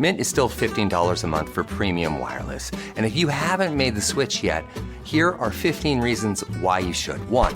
Mint is still $15 a month for premium wireless. And if you haven't made the switch yet, here are 15 reasons why you should. 1,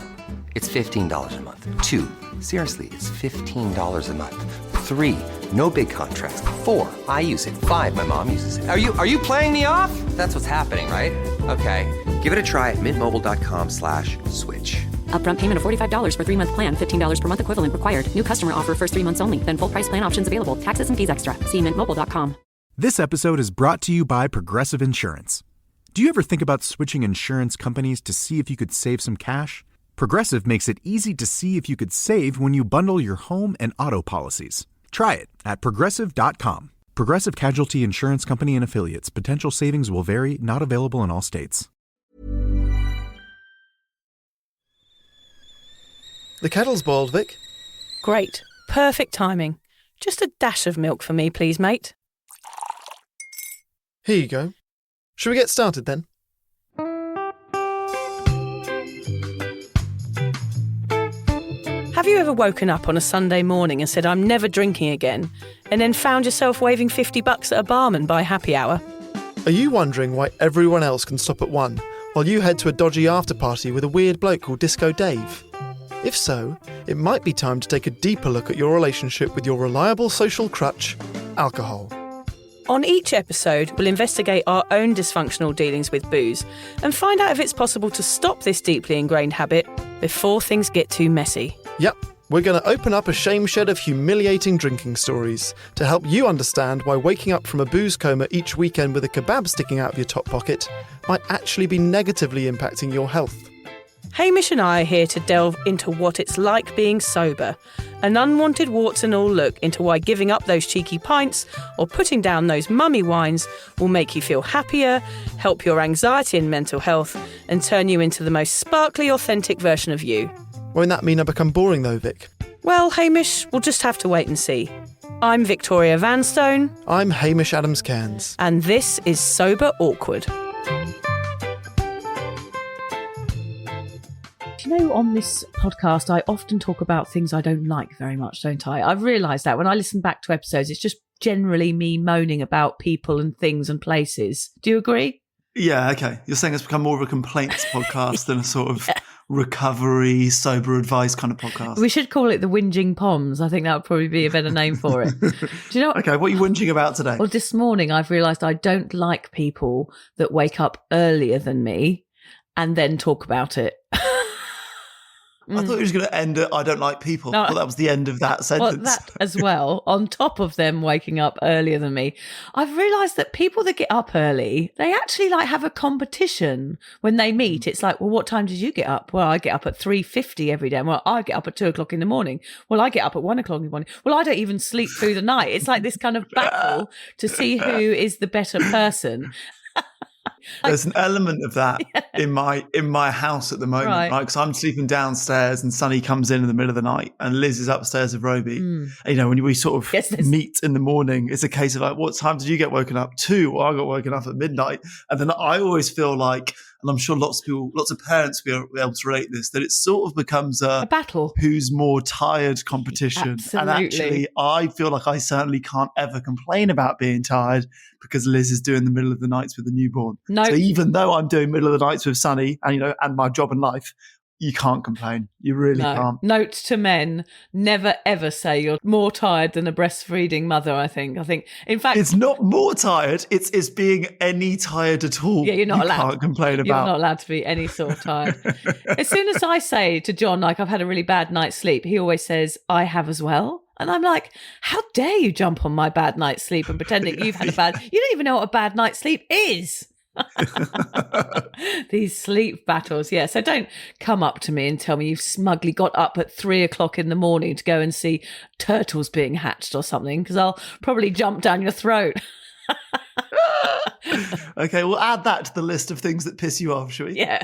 it's $15 a month. 2, seriously, it's $15 a month. 3, no big contracts. 4, I use it. 5, my mom uses it. Are you playing me off? That's what's happening, right? Okay, give it a try at mintmobile.com/switch. Upfront payment of $45 for 3-month plan, $15 per month equivalent required. New customer offer first 3 months only. Then full price plan options available. Taxes and fees extra. See mintmobile.com. This episode is brought to you by Progressive Insurance. Do you ever think about switching insurance companies to see if you could save some cash? Progressive makes it easy to see if you could save when you bundle your home and auto policies. Try it at Progressive.com. Progressive Casualty Insurance Company and Affiliates. Potential savings will vary. Not available in all states. The kettle's boiled, Vic. Great. Perfect timing. Just a dash of milk for me, please, mate. Here you go. Shall we get started then? Have you ever woken up on a Sunday morning and said, I'm never drinking again, and then found yourself waving $50 at a barman by happy hour? Are you wondering why everyone else can stop at 1 while you head to a dodgy after-party with a weird bloke called Disco Dave? If so, it might be time to take a deeper look at your relationship with your reliable social crutch, alcohol. On each episode, we'll investigate our own dysfunctional dealings with booze and find out if it's possible to stop this deeply ingrained habit before things get too messy. Yep, we're going to open up a shame shed of humiliating drinking stories to help you understand why waking up from a booze coma each weekend with a kebab sticking out of your top pocket might actually be negatively impacting your health. Hamish and I are here to delve into what it's like being sober, an unwanted warts and all look into why giving up those cheeky pints or putting down those mummy wines will make you feel happier, help your anxiety and mental health, and turn you into the most sparkly, authentic version of you. Won't that mean I become boring though, Vic? Well, Hamish, we'll just have to wait and see. I'm Victoria Vanstone. I'm Hamish Adams-Cairns. And this is Sober Awkward. You know, on this podcast, I often talk about things I don't like very much, don't I? I've realised that when I listen back to episodes, it's just generally me moaning about people and things and places. Do you agree? Yeah, okay. You're saying it's become more of a complaints podcast than a sort of recovery, sober advice kind of podcast. We should call it the Whinging Poms. I think that would probably be a better name for it. Do you know? Okay, what are you whinging about today? Well, this morning I've realised I don't like people that wake up earlier than me and then talk about it. I thought it was going to end at I don't like people. No, I thought that was the end of that sentence. Well, that as well, on top of them waking up earlier than me. I've realised that people that get up early, they actually like have a competition when they meet. It's like, well, what time did you get up? Well, I get up at 3:50 every day. Well, I get up at 2 o'clock in the morning. Well, I get up at 1 o'clock in the morning. Well, I don't even sleep through the night. It's like this kind of battle to see who is the better person. There's an element of that in my house at the moment, right? Because I'm sleeping downstairs and Sonny comes in the middle of the night and Liz is upstairs with Roby. And, you know, when we sort of meet in the morning, it's a case of like, what time did you get woken up? 2. Well, I got woken up at midnight. And then I always feel like, and I'm sure lots of parents will be able to relate this, that it sort of becomes a battle. Who's more tired competition. Absolutely. And actually, I feel like I certainly can't ever complain about being tired because Liz is doing the middle of the nights with the newborn. No. So even though I'm doing middle of the nights with Sonny and, you know, and my job and life, you can't complain. You really can't. Note to men, never ever say you're more tired than a breastfeeding mother, I think, in fact... It's not more tired, it's being any tired at all. Yeah, you're not allowed. Can't complain about. You're not allowed to be any sort of tired. As soon as I say to John, like, I've had a really bad night's sleep, he always says, I have as well. And I'm like, how dare you jump on my bad night's sleep and pretending you've had a bad... You don't even know what a bad night's sleep is. These sleep battles, yeah. So don't come up to me and tell me you've smugly got up at 3 o'clock in the morning to go and see turtles being hatched or something, because I'll probably jump down your throat. Okay, we'll add that to the list of things that piss you off, shall we? Yeah.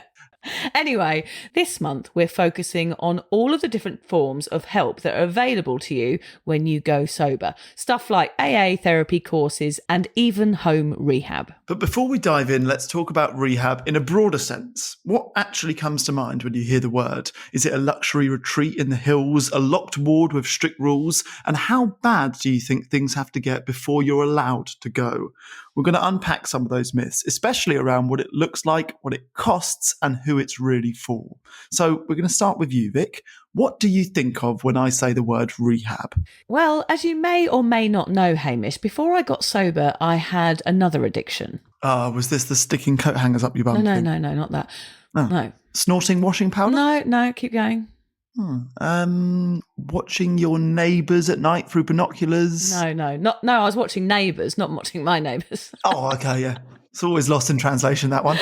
Anyway, this month we're focusing on all of the different forms of help that are available to you when you go sober. Stuff like AA, therapy courses, and even home rehab. But before we dive in, let's talk about rehab in a broader sense. What actually comes to mind when you hear the word? Is it a luxury retreat in the hills, a locked ward with strict rules? And how bad do you think things have to get before you're allowed to go? We're going to unpack some of those myths, especially around what it looks like, what it costs, and who it's really for. So we're going to start with you, Vic. What do you think of when I say the word rehab? Well, as you may or may not know, Hamish, before I got sober, I had another addiction. Was this the sticking coat hangers up your bum? No, not that. Oh. No. Snorting washing powder? No, keep going. Watching your neighbours at night through binoculars? No, I was watching Neighbours, not watching my neighbours. Oh, okay, yeah. It's always lost in translation, that one.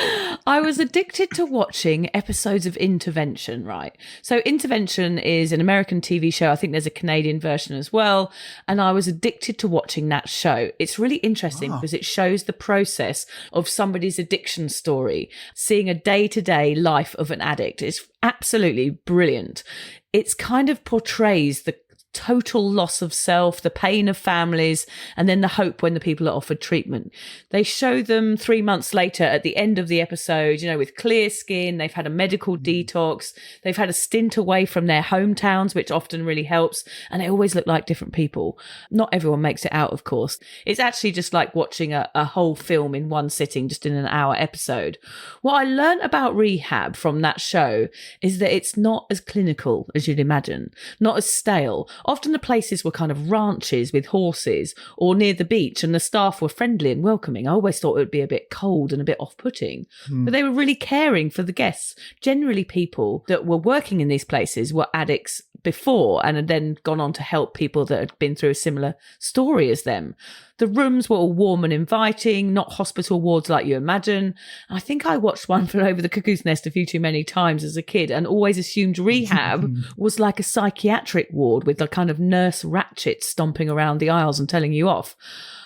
I was addicted to watching episodes of Intervention, right? So Intervention is an American TV show. I think there's a Canadian version as well. And I was addicted to watching that show. It's really interesting because it shows the process of somebody's addiction story, seeing a day-to-day life of an addict. It's absolutely brilliant. It's kind of portrays the total loss of self, the pain of families, and then the hope when the people are offered treatment. They show them 3 months later at the end of the episode, with clear skin. They've had a medical detox. They've had a stint away from their hometowns, which often really helps. And they always look like different people. Not everyone makes it out, of course. It's actually just like watching a whole film in one sitting, just in an hour episode. What I learned about rehab from that show is that it's not as clinical as you'd imagine, not as stale. Often the places were kind of ranches with horses or near the beach, and the staff were friendly and welcoming. I always thought it would be a bit cold and a bit off-putting, but they were really caring for the guests. Generally, people that were working in these places were addicts before and had then gone on to help people that had been through a similar story as them. The rooms were all warm and inviting, not hospital wards like you imagine. I think I watched one for Over the Cuckoo's Nest a few too many times as a kid and always assumed rehab was like a psychiatric ward with the kind of nurse ratchet stomping around the aisles and telling you off.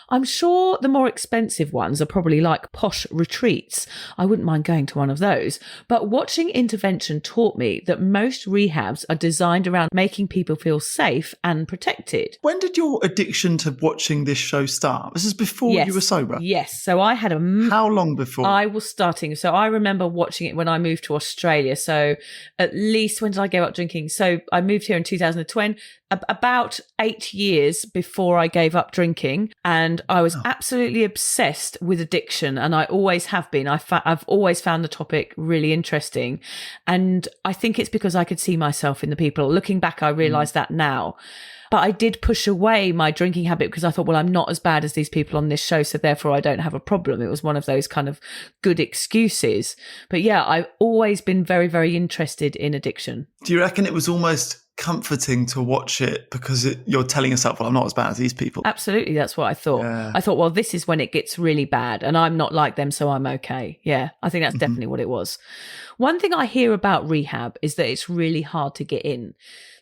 I'm sure the more expensive ones are probably like posh retreats. I wouldn't mind going to one of those. But watching Intervention taught me that most rehabs are designed around making people feel safe and protected. When did your addiction to watching this show start? This is before you were sober? Yes. So I had How long before? I was starting. So I remember watching it when I moved to Australia. So at least, when did I give up drinking? So I moved here in 2020. About 8 years before I gave up drinking, and I was absolutely obsessed with addiction, and I always have been. I've always found the topic really interesting, and I think it's because I could see myself in the people. Looking back, I realise that now. But I did push away my drinking habit because I thought, well, I'm not as bad as these people on this show, so therefore I don't have a problem. It was one of those kind of good excuses. But yeah, I've always been very, very interested in addiction. Do you reckon it was almost comforting to watch it because you're telling yourself, well, I'm not as bad as these people? Absolutely, that's what I thought. Yeah. I thought, well, this is when it gets really bad and I'm not like them, so I'm okay. Yeah, I think that's definitely what it was. One thing I hear about rehab is that it's really hard to get in.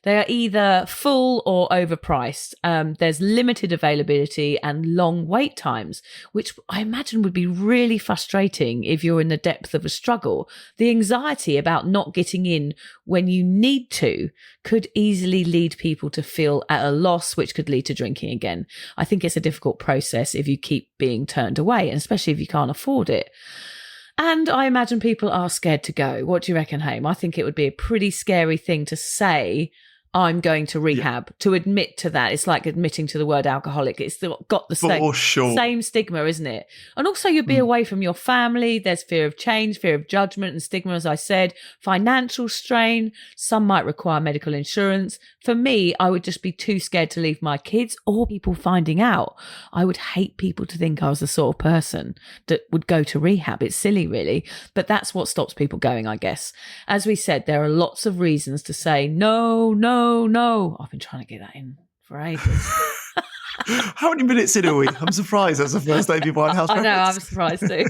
They are either full or overpriced. There's limited availability and long wait times, which I imagine would be really frustrating if you're in the depth of a struggle. The anxiety about not getting in when you need to could easily lead people to feel at a loss, which could lead to drinking again. I think it's a difficult process if you keep being turned away, and especially if you can't afford it. And I imagine people are scared to go. What do you reckon, Haim? I think it would be a pretty scary thing to say, I'm going to rehab, to admit to that. It's like admitting to the word alcoholic. It's got the same stigma, isn't it? And also you'd be away from your family. There's fear of change, fear of judgment and stigma, as I said, financial strain. Some might require medical insurance. For me, I would just be too scared to leave my kids or people finding out. I would hate people to think I was the sort of person that would go to rehab. It's silly, really. But that's what stops people going, I guess. As we said, there are lots of reasons to say no. I've been trying to get that in for ages. How many minutes in are we? I'm surprised that's the first Amy Winehouse reference. I know, I'm surprised too.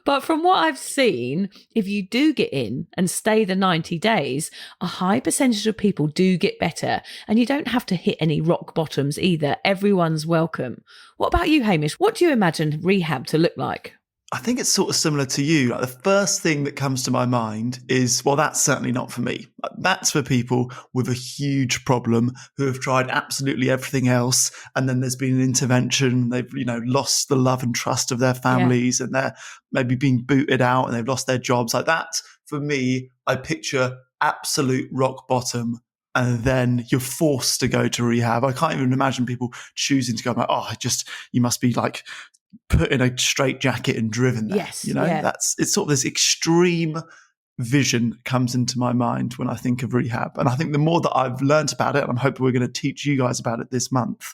But from what I've seen, if you do get in and stay the 90 days, a high percentage of people do get better. And you don't have to hit any rock bottoms either. Everyone's welcome. What about you, Hamish? What do you imagine rehab to look like? I think it's sort of similar to you. Like, the first thing that comes to my mind is, well, that's certainly not for me. That's for people with a huge problem who have tried absolutely everything else. And then there's been an intervention. They've, lost the love and trust of their families, and they're maybe being booted out and they've lost their jobs. Like that, for me, I picture absolute rock bottom. And then you're forced to go to rehab. I can't even imagine people choosing to go, you must be like put in a straight jacket and driven there. Yes, it's sort of this extreme vision comes into my mind when I think of rehab. And I think the more that I've learned about it, and I'm hoping we're going to teach you guys about it this month,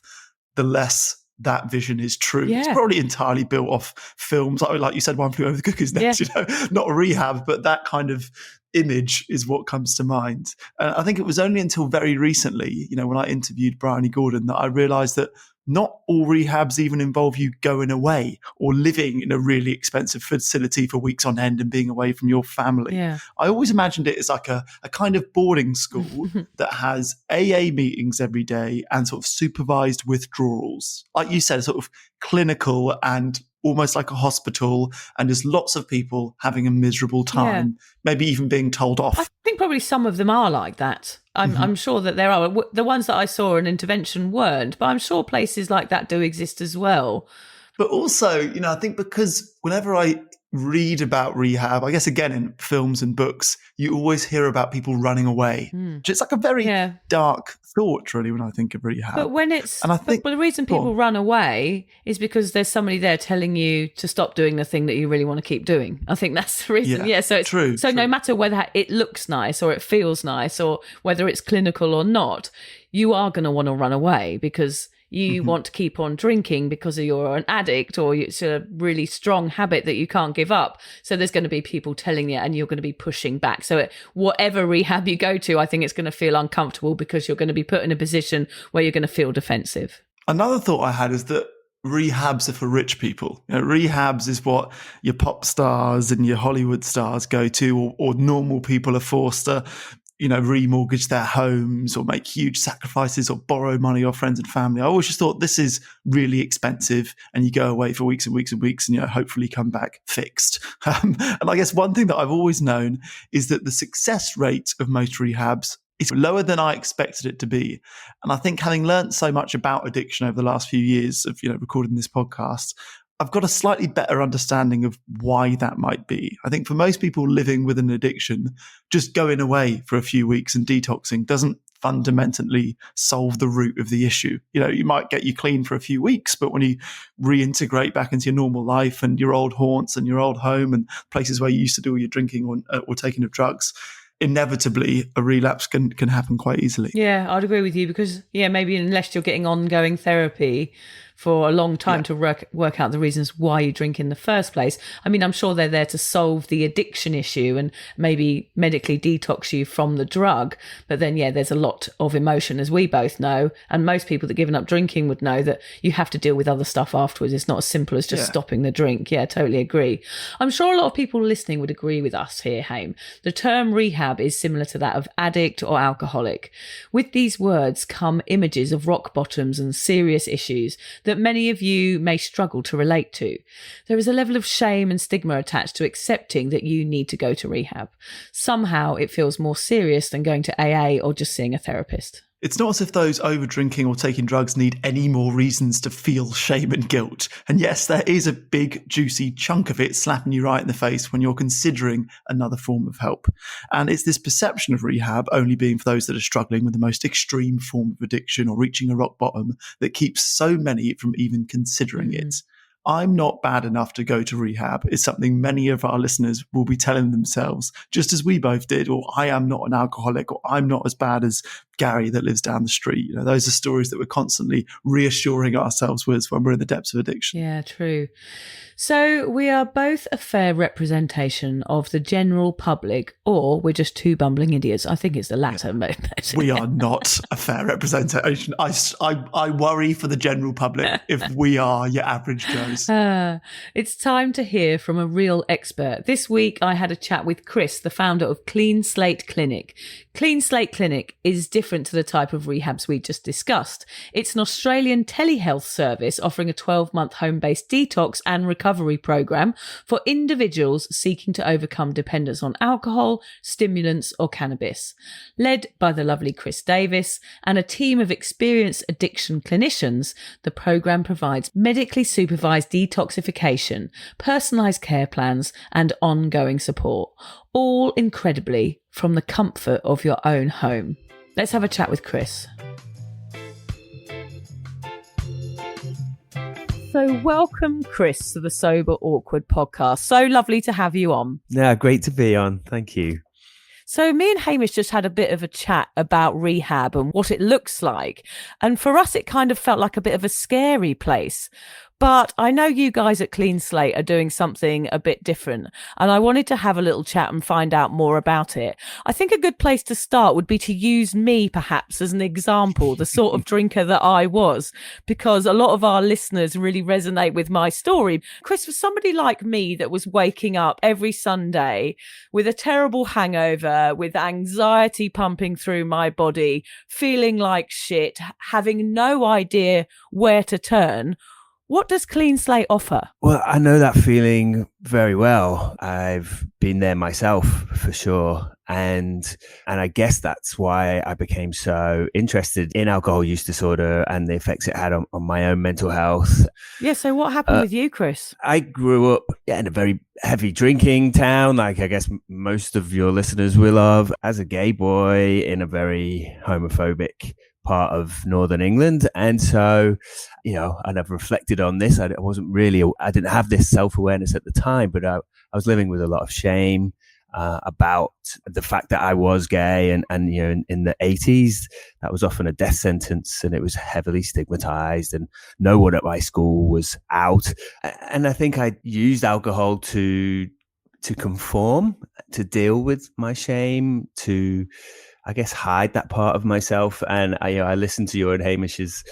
the less that vision is true. Yeah. It's probably entirely built off films. Like you said, One Flew Over the Cuckoo's Nest, not a rehab, but that kind of image is what comes to mind. And I think it was only until very recently, when I interviewed Bryony Gordon, that I realized that not all rehabs even involve you going away or living in a really expensive facility for weeks on end and being away from your family. Yeah. I always imagined it as like a kind of boarding school that has AA meetings every day and sort of supervised withdrawals. Like you said, sort of clinical and almost like a hospital, and there's lots of people having a miserable time, maybe even being told off. I think probably some of them are like that. I'm sure that there are. The ones that I saw an intervention weren't, but I'm sure places like that do exist as well. But also, I think because whenever I read about rehab, I guess again in films and books, you always hear about people running away. It's like a very dark thought, really, when I think of rehab. But when but the reason people run away is because there's somebody there telling you to stop doing the thing that you really want to keep doing. I think that's the reason. Yeah, so it's true. So no matter whether it looks nice or it feels nice or whether it's clinical or not, you are going to want to run away because you want to keep on drinking because you're an addict or it's a really strong habit that you can't give up. So there's going to be people telling you and you're going to be pushing back. So whatever rehab you go to, I think it's going to feel uncomfortable because you're going to be put in a position where you're going to feel defensive. Another thought I had is that rehabs are for rich people. Rehabs is what your pop stars and your Hollywood stars go to, or normal people are forced to remortgage their homes or make huge sacrifices or borrow money off friends and family. I always just thought this is really expensive and you go away for weeks and weeks and weeks and hopefully come back fixed. And I guess one thing that I've always known is that the success rate of most rehabs is lower than I expected it to be. And I think having learned so much about addiction over the last few years of recording this podcast, I've got a slightly better understanding of why that might be. I think for most people living with an addiction, just going away for a few weeks and detoxing doesn't fundamentally solve the root of the issue. You might get you clean for a few weeks, but when you reintegrate back into your normal life and your old haunts and your old home and places where you used to do all your drinking or taking of drugs, inevitably a relapse can happen quite easily. Yeah, I'd agree with you because, maybe unless you're getting ongoing therapy for a long time to work out the reasons why you drink in the first place. I mean, I'm sure they're there to solve the addiction issue and maybe medically detox you from the drug. But then, there's a lot of emotion, as we both know. And most people that have given up drinking would know that you have to deal with other stuff afterwards. It's not as simple as just stopping the drink. Yeah, totally agree. I'm sure a lot of people listening would agree with us here, Haim. The term rehab is similar to that of addict or alcoholic. With these words come images of rock bottoms and serious issues that many of you may struggle to relate to. There is a level of shame and stigma attached to accepting that you need to go to rehab. Somehow it feels more serious than going to AA or just seeing a therapist. It's not as if those over drinking or taking drugs need any more reasons to feel shame and guilt. And yes, there is a big, juicy chunk of it slapping you right in the face when you're considering another form of help. And it's this perception of rehab only being for those that are struggling with the most extreme form of addiction or reaching a rock bottom that keeps so many from even considering it. I'm not bad enough to go to rehab is something many of our listeners will be telling themselves, just as we both did, or I am not an alcoholic, or I'm not as bad as Gary that lives down the street. Those are stories that we're constantly reassuring ourselves with when we're in the depths of addiction. Yeah, true. So we are both a fair representation of the general public, or we're just two bumbling idiots. I think it's the latter. We are not a fair representation. I worry for the general public if we are your average Joe. knows? It's time to hear from a real expert. This week, I had a chat with Chris, the founder of Clean Slate Clinic. Clean Slate Clinic is different to the type of rehabs we just discussed. It's an Australian telehealth service offering a 12-month home-based detox and recovery program for individuals seeking to overcome dependence on alcohol, stimulants, or cannabis. Led by the lovely Chris Davis and a team of experienced addiction clinicians, the program provides medically supervised detoxification, personalised care plans, and ongoing support, all incredibly from the comfort of your own home. Let's have a chat with Chris. So welcome, Chris, to the Sober Awkward podcast. So lovely to have you on. Yeah, great to be on. Thank you. So me and Hamish just had a bit of a chat about rehab and what it looks like. And for us, it kind of felt like a bit of a scary place. But I know you guys at Clean Slate are doing something a bit different, and I wanted to have a little chat and find out more about it. I think a good place to start would be to use me perhaps as an example, the sort of drinker that I was, because a lot of our listeners really resonate with my story. Chris, for somebody like me that was waking up every Sunday with a terrible hangover, with anxiety pumping through my body, feeling like shit, having no idea where to turn, what does Clean Slate offer? Well, I know that feeling very well. I've been there myself for sure. And I guess that's why I became so interested in alcohol use disorder and the effects it had on my own mental health. Yeah, so what happened with you, Chris? I grew up in a very heavy drinking town, like I guess most of your listeners will have, as a gay boy in a very homophobic part of Northern England. And so, I never reflected on this. I didn't have this self-awareness at the time, but I was living with a lot of shame about the fact that I was gay. And in the 80s, that was often a death sentence, and it was heavily stigmatized, and no one at my school was out. And I think I used alcohol to conform, to deal with my shame, to, I guess, hide that part of myself. And I listened to your and Hamish's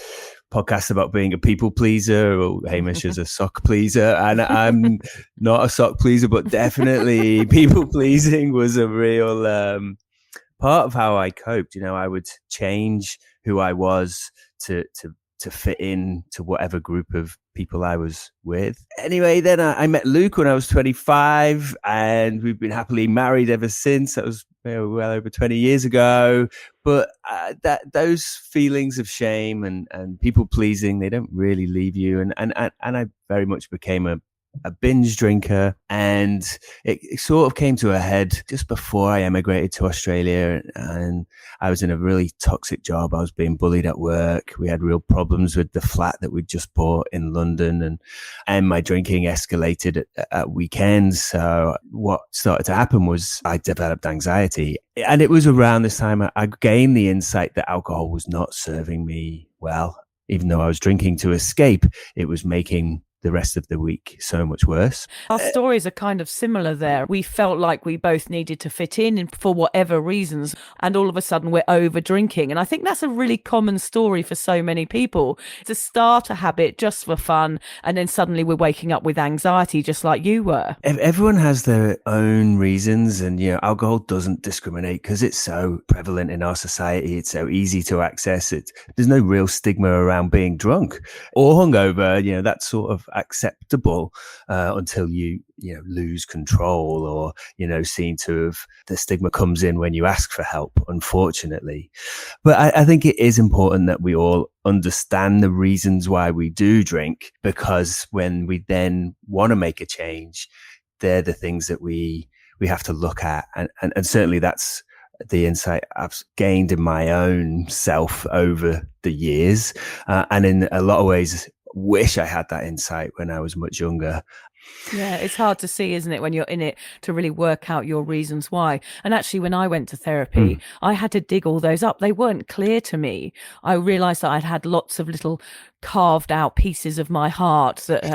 podcast about being a people pleaser, or Hamish is a sock pleaser, and I'm not a sock pleaser, but definitely people pleasing was a real part of how I coped. I would change who I was to fit in to whatever group of people I was with. Anyway, then I met Luke when I was 25, and we've been happily married ever since. That was well over 20 years ago. But those feelings of shame and people pleasing, they don't really leave you. And I very much became a binge drinker, and it sort of came to a head just before I emigrated to Australia, and I was in a really toxic job. I was being bullied at work. We had real problems with the flat that we'd just bought in London, and my drinking escalated at weekends. So what started to happen was I developed anxiety, and it was around this time I gained the insight that alcohol was not serving me well. Even though I was drinking to escape, it was making the rest of the week so much worse. Our stories are kind of similar there. We felt like we both needed to fit in for whatever reasons, and all of a sudden we're over drinking. And I think that's a really common story for so many people. To start a habit just for fun, and then suddenly we're waking up with anxiety just like you were. Everyone has their own reasons, and alcohol doesn't discriminate because it's so prevalent in our society. It's so easy to access. There's no real stigma around being drunk or hungover. That's sort of acceptable until you lose control, or seem to have, the stigma comes in when you ask for help, unfortunately. But I think it is important that we all understand the reasons why we do drink, because when we then want to make a change, they're the things that we have to look at, and certainly that's the insight I've gained in my own self over the years, and in a lot of ways wish I had that insight when I was much younger. Yeah, it's hard to see, isn't it, when you're in it, to really work out your reasons why. And actually, when I went to therapy, I had to dig all those up. They weren't clear to me. I realised that I'd had lots of little carved out pieces of my heart that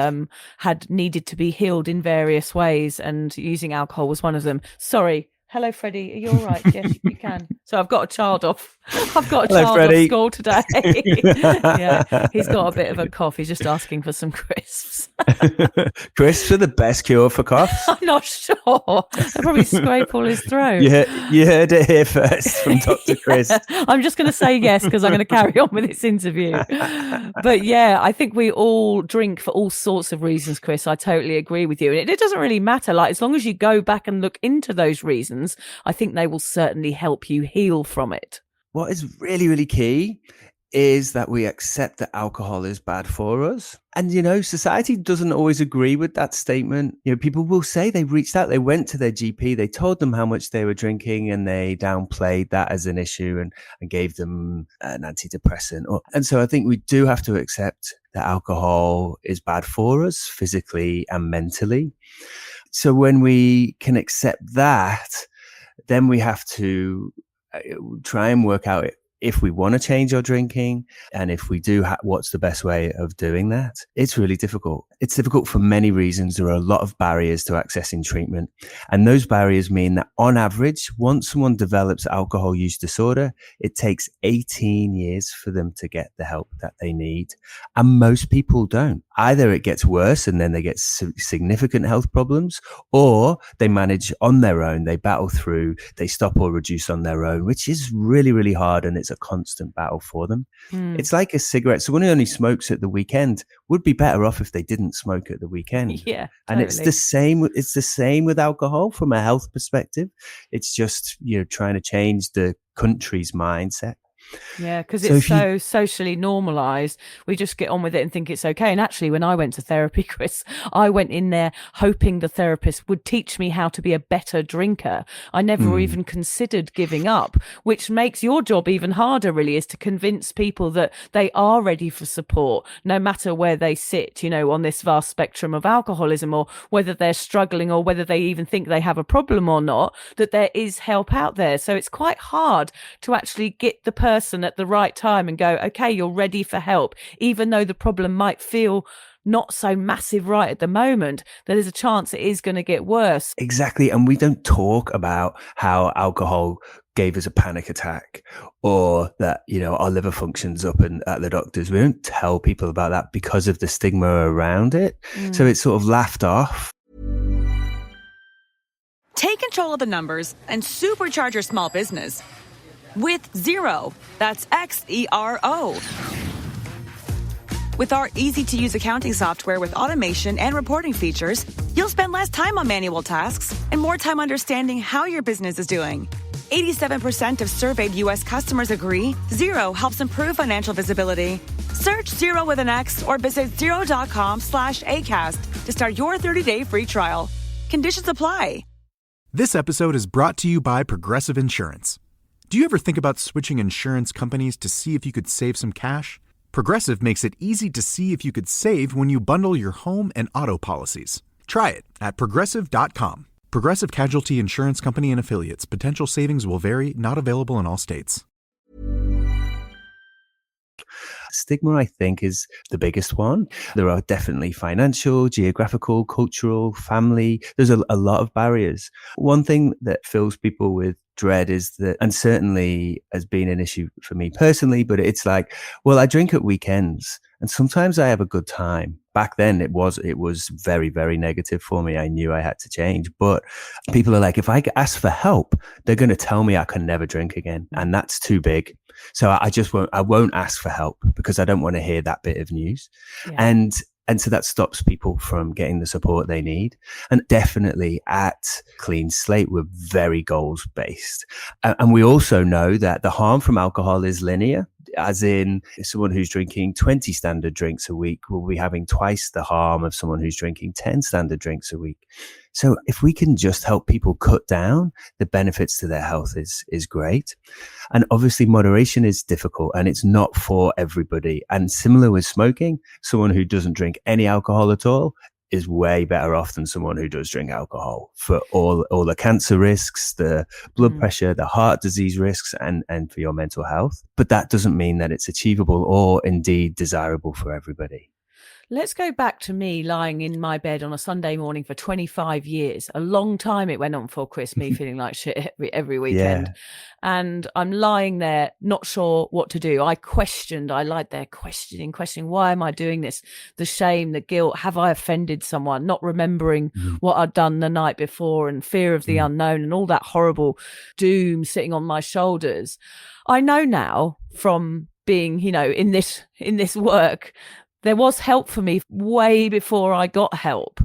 had needed to be healed in various ways, and using alcohol was one of them. Sorry. Hello, Freddie. Are you all right? Yes, you can. So I've got a child off. Hello, off school today. Yeah, he's got a bit of a cough. He's just asking for some crisps. Crisps are the best cure for coughs. I'm not sure. They'll probably scrape all his throat. You heard it here first from Dr. Chris. I'm just going to say yes because I'm going to carry on with this interview. But yeah, I think we all drink for all sorts of reasons, Chris. I totally agree with you. And it doesn't really matter. Like, as long as you go back and look into those reasons, I think they will certainly help you heal from it. What is really, really key is that we accept that alcohol is bad for us. And, society doesn't always agree with that statement. People will say they reached out, they went to their GP, they told them how much they were drinking and they downplayed that as an issue and gave them an antidepressant. And so I think we do have to accept that alcohol is bad for us physically and mentally. So when we can accept that, then we have to try and work out if we want to change our drinking, and if we do, what's the best way of doing that? It's really difficult. It's difficult for many reasons. There are a lot of barriers to accessing treatment. And those barriers mean that on average, once someone develops alcohol use disorder, it takes 18 years for them to get the help that they need. And most people don't. Either it gets worse and then they get significant health problems, or they manage on their own, they battle through, they stop or reduce on their own, which is really, really hard. And it's a constant battle for them. It's like a cigarette. Someone who only smokes at the weekend would be better off if they didn't smoke at the weekend. Yeah, totally. And it's the same with alcohol from a health perspective. It's just, trying to change the country's mindset. Yeah, because it's so socially normalized. We just get on with it and think it's okay. And actually, when I went to therapy, Chris, I went in there hoping the therapist would teach me how to be a better drinker. I never even considered giving up, which makes your job even harder, really, is to convince people that they are ready for support, no matter where they sit, on this vast spectrum of alcoholism, or whether they're struggling or whether they even think they have a problem or not, that there is help out there. So it's quite hard to actually get the person at the right time and go, okay, you're ready for help, even though the problem might feel not so massive right at the moment. There's a chance it is going to get worse. Exactly. And we don't talk about how alcohol gave us a panic attack, or that, our liver functions up and at the doctors. We don't tell people about that because of the stigma around it. So it's sort of laughed off. Take control of the numbers and supercharge your small business with Xero. That's Xero. With our easy-to-use accounting software with automation and reporting features, you'll spend less time on manual tasks and more time understanding how your business is doing. 87% of surveyed U.S. customers agree Xero helps improve financial visibility. Search Xero with an X or visit Xero.com/ACAST to start your 30-day free trial. Conditions apply. This episode is brought to you by Progressive Insurance. Do you ever think about switching insurance companies to see if you could save some cash? Progressive makes it easy to see if you could save when you bundle your home and auto policies. Try it at Progressive.com. Progressive Casualty Insurance Company and Affiliates. Potential savings will vary. Not available in all states. Stigma, I think, is the biggest one. There are definitely financial, geographical, cultural, family. There's a lot of barriers. One thing that fills people with dread is that, and certainly has been an issue for me personally, but it's like, well, I drink at weekends and sometimes I have a good time. Back then it was very, very negative for me. I knew I had to change, but people are like, if I ask for help, they're going to tell me I can never drink again. And that's too big. So I won't ask for help because I don't want to hear that bit of news. Yeah. And so that stops people from getting the support they need. And definitely at Clean Slate, we're very goals based. And we also know that the harm from alcohol is linear, as in someone who's drinking 20 standard drinks a week will be having twice the harm of someone who's drinking 10 standard drinks a week. So if we can just help people cut down, the benefits to their health is great. And obviously moderation is difficult and it's not for everybody. And similar with smoking, someone who doesn't drink any alcohol at all is way better off than someone who does drink alcohol for all the cancer risks, the blood pressure, the heart disease risks, and for your mental health. But that doesn't mean that it's achievable or indeed desirable for everybody. Let's go back to me lying in my bed on a Sunday morning for 25 years. A long time it went on for, Chris, me feeling like shit every weekend. Yeah. And I'm lying there, not sure what to do. I lied there questioning, why am I doing this? The shame, the guilt, have I offended someone? Not remembering what I'd done the night before, and fear of the unknown, and all that horrible doom sitting on my shoulders. I know now from being, in this work, there was help for me way before I got help.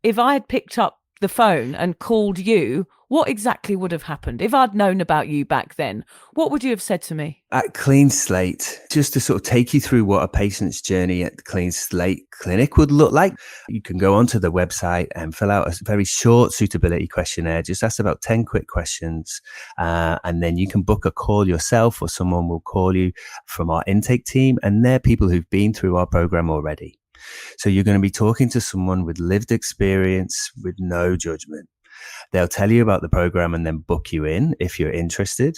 If I had picked up the phone and called you, what exactly would have happened? If I'd known about you back then, what would you have said to me? At Clean Slate, just to sort of take you through what a patient's journey at the Clean Slate Clinic would look like, you can go onto the website and fill out a very short suitability questionnaire. Just ask about 10 quick questions. And then you can book a call yourself, or someone will call you from our intake team. And they're people who've been through our program already. So you're going to be talking to someone with lived experience, with no judgment. They'll tell you about the program and then book you in if you're interested.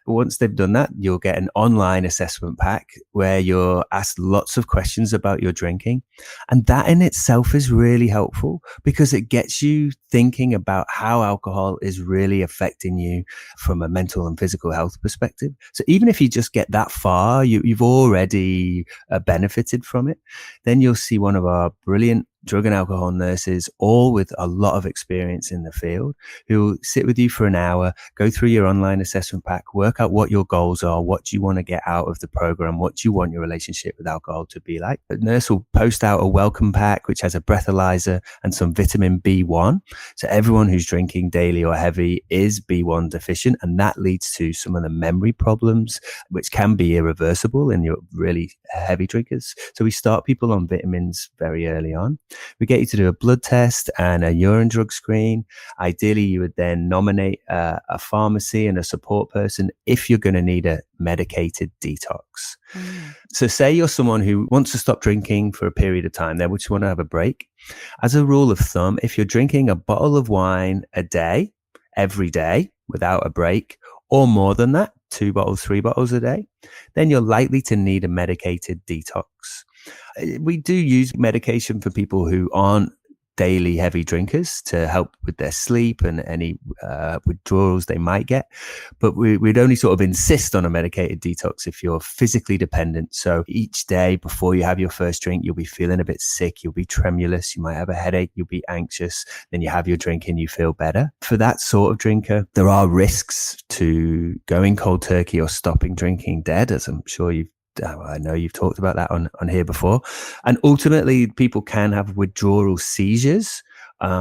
Once they've done that, you'll get an online assessment pack where you're asked lots of questions about your drinking. And that in itself is really helpful because it gets you thinking about how alcohol is really affecting you from a mental and physical health perspective. So even if you just get that far, you've already benefited from it. Then you'll see one of our brilliant drug and alcohol nurses, all with a lot of experience in the field, who will sit with you for an hour, go through your online assessment pack, work out what your goals are, what you want to get out of the program, what you want your relationship with alcohol to be like. The nurse will post out a welcome pack, which has a breathalyzer and some vitamin B1. So everyone who's drinking daily or heavy is B1 deficient, and that leads to some of the memory problems, which can be irreversible in your really heavy drinkers. So we start people on vitamins very early on. We get you to do a blood test and a urine drug screen. Ideally, you would then nominate a pharmacy and a support person if you're going to need a medicated detox. So say you're someone who wants to stop drinking for a period of time, they just want to have a break. As a rule of thumb, if you're drinking a bottle of wine a day, every day, without a break, or more than that, 2 bottles, 3 bottles a day, then you're likely to need a medicated detox. We do use medication for people who aren't daily heavy drinkers to help with their sleep and any withdrawals they might get. But we'd only sort of insist on a medicated detox if you're physically dependent. So each day before you have your first drink, you'll be feeling a bit sick, you'll be tremulous, you might have a headache, you'll be anxious, then you have your drink and you feel better. For that sort of drinker, there are risks to going cold turkey or stopping drinking dead, as I'm sure I know you've talked about that on here before. And ultimately, people can have withdrawal seizures,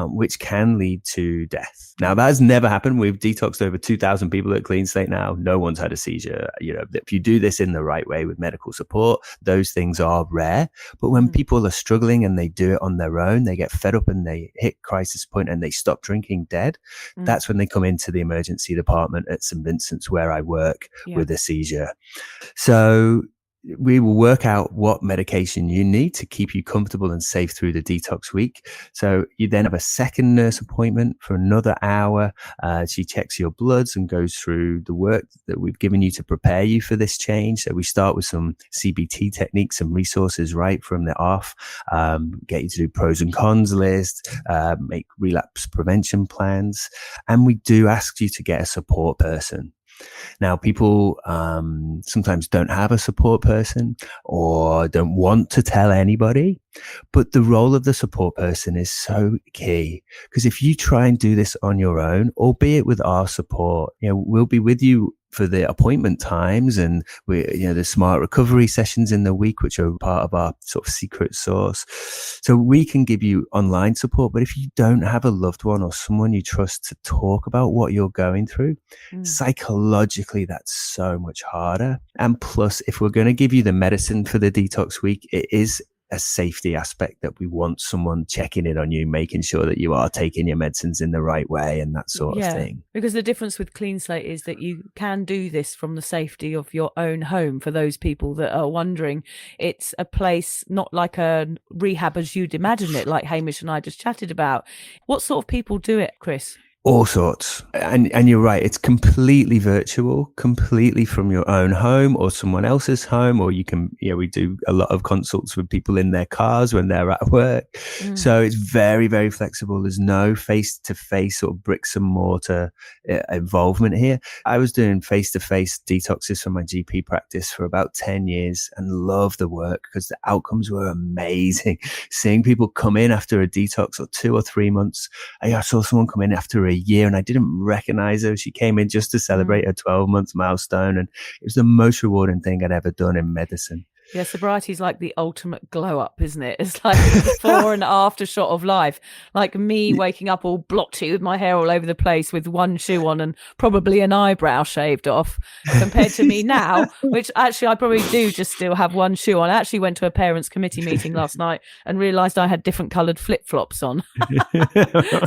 which can lead to death. Now, that has never happened. We've detoxed over 2,000 people at Clean Slate now. No one's had a seizure. If you do this in the right way with medical support, those things are rare. But when people are struggling and they do it on their own, they get fed up and they hit crisis point and they stop drinking dead. That's when they come into the emergency department at St. Vincent's, where I work, with a seizure. So we will work out what medication you need to keep you comfortable and safe through the detox week. So you then have a second nurse appointment for another hour. She checks your bloods and goes through the work that we've given you to prepare you for this change. So we start with some CBT techniques and resources right from the off, get you to do pros and cons list, make relapse prevention plans. And we do ask you to get a support person. Now, people sometimes don't have a support person or don't want to tell anybody, but the role of the support person is so key, because if you try and do this on your own, albeit with our support, we'll be with you for the appointment times and the smart recovery sessions in the week, which are part of our sort of secret sauce. So we can give you online support, but if you don't have a loved one or someone you trust to talk about what you're going through, psychologically, that's so much harder. And plus, if we're going to give you the medicine for the detox week, it is a safety aspect that we want someone checking in on you, making sure that you are taking your medicines in the right way and that sort of thing. Because the difference with Clean Slate is that you can do this from the safety of your own home. For those people that are wondering, it's a place not like a rehab as you'd imagine it, like Hamish and I just chatted about. What sort of people do it, Chris? All sorts. And you're right, it's completely virtual, completely from your own home or someone else's home, or you can, we do a lot of consults with people in their cars when they're at work. So it's very, very flexible. There's no face-to-face or bricks and mortar involvement here. I was doing face-to-face detoxes for my GP practice for about 10 years and loved the work because the outcomes were amazing. Seeing people come in after a detox or 2 or 3 months. I saw someone come in after a year and I didn't recognize her. She came in just to celebrate her 12-month milestone, and it was the most rewarding thing I'd ever done in medicine. Yeah, sobriety is like the ultimate glow up, isn't it? It's like the before and after shot of life. Like me waking up all blotchy with my hair all over the place with one shoe on and probably an eyebrow shaved off, compared to me now, which actually I probably do just still have one shoe on. I actually went to a parents' committee meeting last night and realised I had different coloured flip-flops on.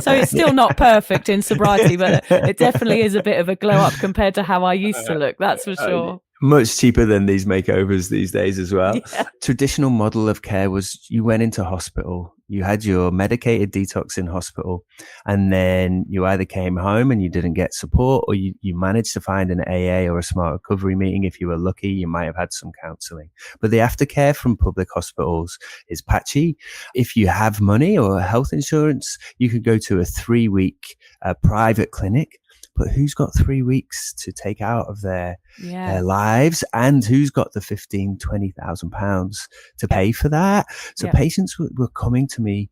So it's still not perfect in sobriety, but it definitely is a bit of a glow up compared to how I used to look, that's for sure. Much cheaper than these makeovers these days as well. Yeah. Traditional model of care was you went into hospital, you had your medicated detox in hospital, and then you either came home and you didn't get support, or you managed to find an AA or a smart recovery meeting. If you were lucky, you might have had some counselling. But the aftercare from public hospitals is patchy. If you have money or health insurance, you could go to a 3-week private clinic. But who's got 3 weeks to take out of their lives, and who's got the £15,000-20,000 to pay for that? So patients were coming to me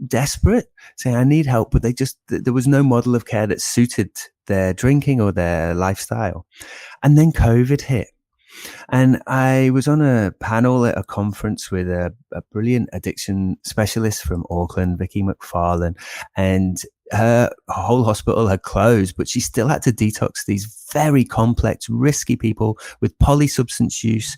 desperate, saying, I need help, but there was no model of care that suited their drinking or their lifestyle. And then COVID hit. And I was on a panel at a conference with a brilliant addiction specialist from Auckland, Vicky McFarlane, and her whole hospital had closed, but she still had to detox these very complex, risky people with polysubstance use,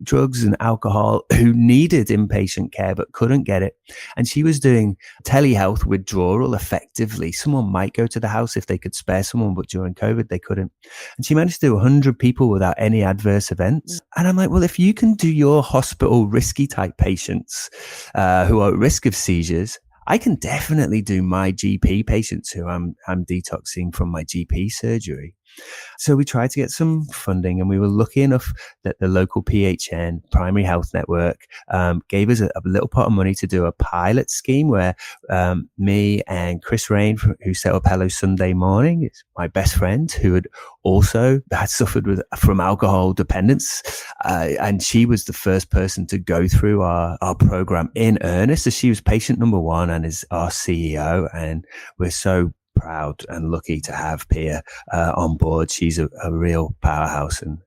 drugs and alcohol, who needed inpatient care but couldn't get it. And she was doing telehealth withdrawal effectively. Someone might go to the house if they could spare someone, but during COVID, they couldn't. And she managed to do 100 people without any adverse events. And I'm like, well, if you can do your hospital risky type patients who are at risk of seizures, I can definitely do my GP patients who I'm detoxing from my GP surgery. So we tried to get some funding, and we were lucky enough that the local PHN, Primary Health Network, gave us a little pot of money to do a pilot scheme where me and Chris Rain, who set up Hello Sunday Morning, is my best friend, who had also had suffered from alcohol dependence. And she was the first person to go through our program in earnest. So she was patient number 1 and is our CEO. And we're so proud and lucky to have Pia on board. She's a real powerhouse, and